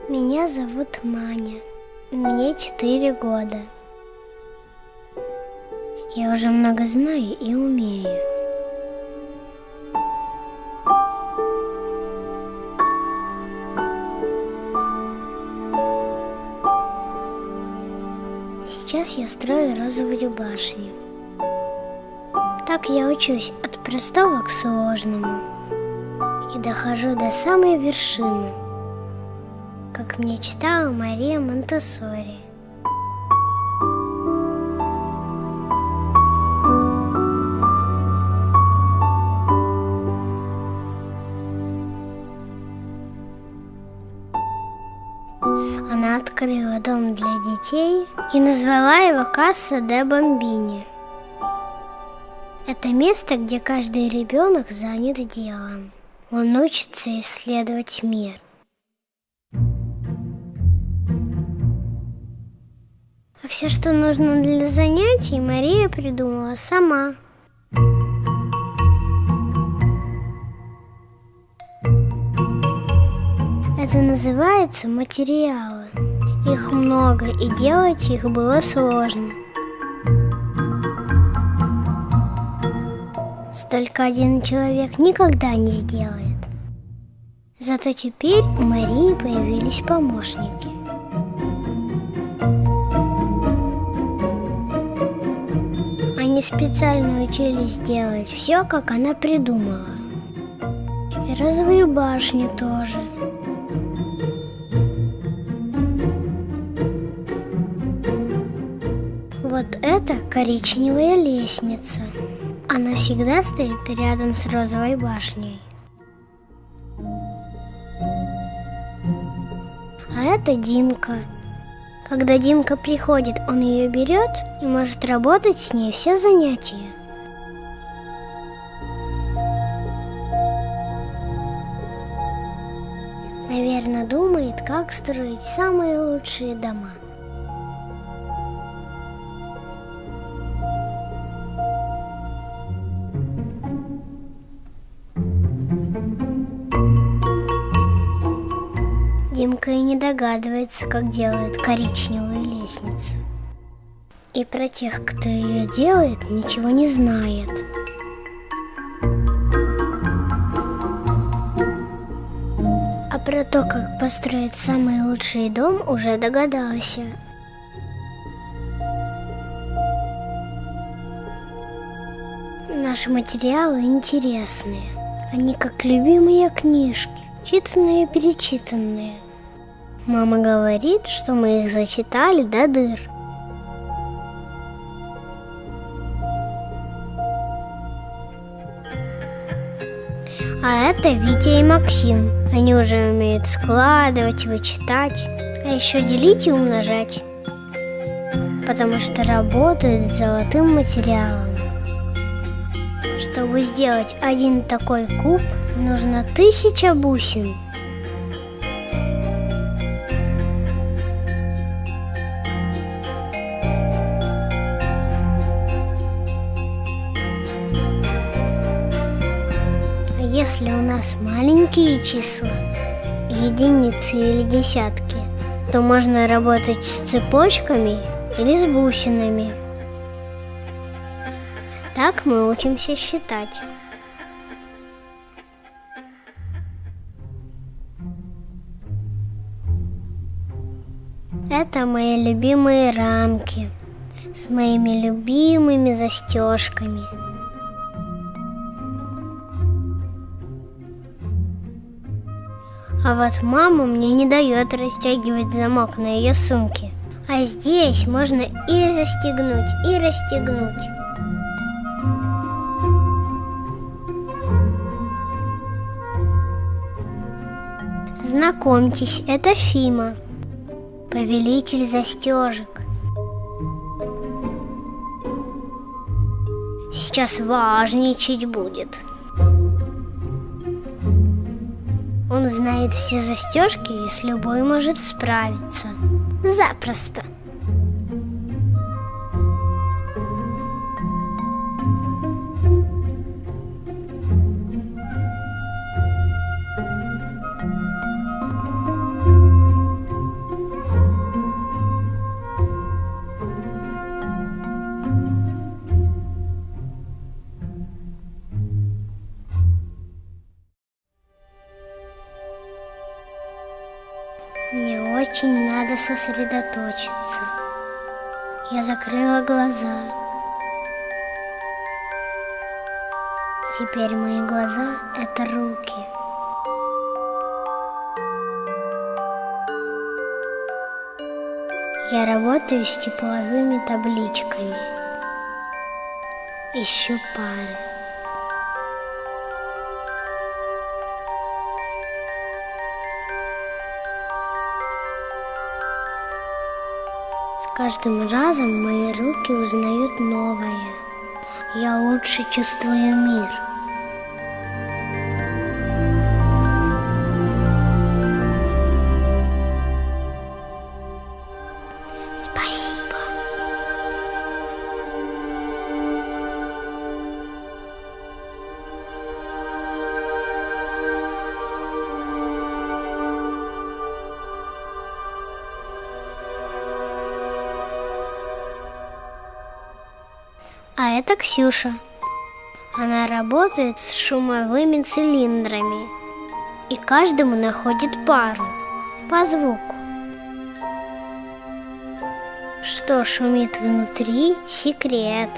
Меня зовут Маня. Мне 4 года. Я уже много знаю и умею. Сейчас я строю розовую башню. Так я учусь от простого к сложному и дохожу до самой вершины, как мне читала Мария Монтессори. Она открыла дом для детей и назвала его Касса де Бомбини. Это место, где каждый ребенок занят делом. Он учится исследовать мир. А все, что нужно для занятий, Мария придумала сама. Это называется материалы. Их много, и делать их было сложно. Столько один человек никогда не сделает. Зато теперь у Марии появились помощники. Они специально учились делать все, как она придумала. И розовую башню тоже. Вот это коричневая лестница. Она всегда стоит рядом с розовой башней. А это Димка. Когда Димка приходит, он ее берет и может работать с ней все занятия. Наверное, думает, как строить самые лучшие дома. Димка и не догадывается, как делают коричневую лестницу. И про тех, кто ее делает, ничего не знает. А про то, как построить самый лучший дом, уже догадался. Наши материалы интересные. Они как любимые книжки, читанные и перечитанные. Мама говорит, что мы их зачитали до дыр. А это Витя и Максим. Они уже умеют складывать, вычитать, а еще делить и умножать. Потому что работают с золотым материалом. Чтобы сделать один такой куб, нужно 1000 бусин. А если у нас маленькие числа, единицы или десятки, то можно работать с цепочками или с бусинами. Так мы учимся считать. Это мои любимые рамки с моими любимыми застежками. А вот мама мне не дает расстегивать замок на ее сумке. А здесь можно и застегнуть, и расстегнуть. Знакомьтесь, это Фима, повелитель застежек. Сейчас важничать будет. Он знает все застежки и с любой может справиться. Запросто. очень надо сосредоточиться. Я закрыла глаза. Теперь мои глаза — это руки. Я работаю с тепловыми табличками. Ищу пары. С каждым разом мои руки узнают новое. Я лучше чувствую мир. Спасибо. А это Ксюша. Она работает с шумовыми цилиндрами и каждому находит пару по звуку. Что шумит внутри — секрет.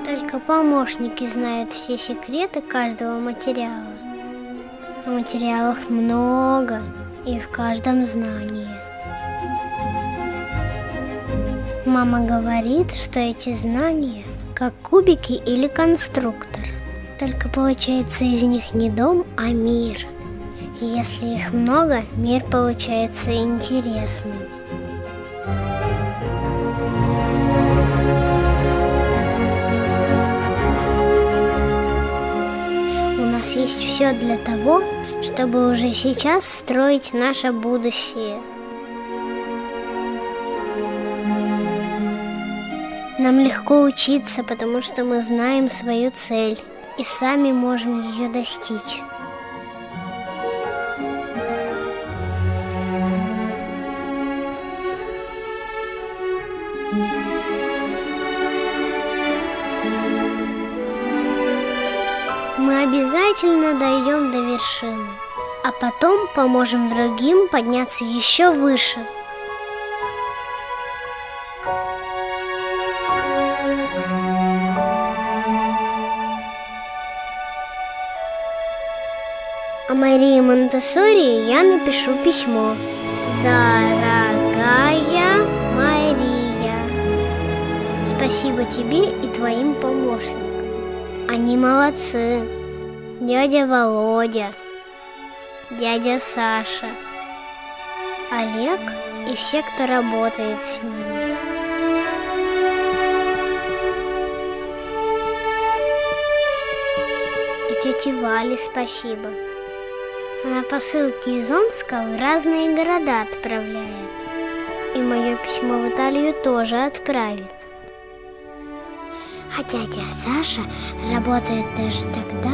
Только помощники знают все секреты каждого материала. А материалов много, и в каждом знании. Мама говорит, что эти знания как кубики или конструктор. Только получается из них не дом, а мир. И если их много, мир получается интересным. У нас есть все для того, чтобы уже сейчас строить наше будущее. Нам легко учиться, потому что мы знаем свою цель и сами можем ее достичь. Мы обязательно дойдем до вершины, а потом поможем другим подняться еще выше. А Марии Монтессори я напишу письмо. Дорогая Мария, спасибо тебе и твоим помощникам. Они молодцы. Дядя Володя, дядя Саша, Олег и все, кто работает с ними. И тете Вале спасибо. Она посылки из Омска в разные города отправляет. И мое письмо в Италию тоже отправит. А дядя Саша работает даже тогда,